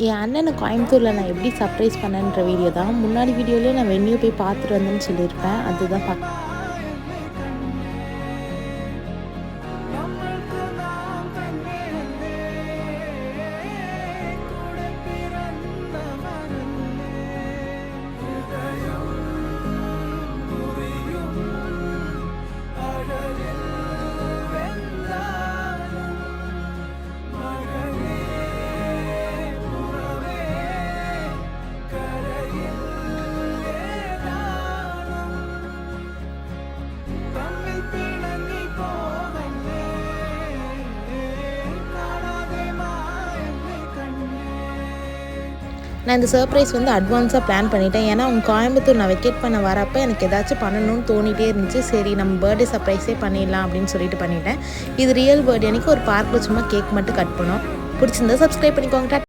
என் அண்ணனை கோயம்புத்தூரில் நான் எப்படி சர்ப்ரைஸ் பண்ணேன்ற வீடியோ தான். முன்னாடி வீடியோலேயே நான் வென்யூ போய் பார்த்துட்டு வந்தேன்னு சொல்லியிருப்பேன். அதுதான் நான் இந்த சர்ப்ரைஸ் வந்து அட்வான்ஸாக பிளான் பண்ணிட்டேன். ஏன்னா அவங்க கோயம்புத்தூர் நான் வெக்கேட் பண்ண வரப்போ எனக்கு ஏதாச்சும் பண்ணணும்னு தோணிகிட்டே இருந்துச்சு. சரி நம்ம பர்த்டே சர்ப்ரைஸே பண்ணிடலாம் அப்படின்னு சொல்லிட்டு பண்ணிட்டேன். இது ரியல் பர்த்டே அன்றைக்கி ஒரு பார்க்கில் சும்மா கேக் மட்டும் கட் பண்ணோம். பிடிச்சிருந்தா சப்ஸ்கிரைப் பண்ணிக்கோங்க.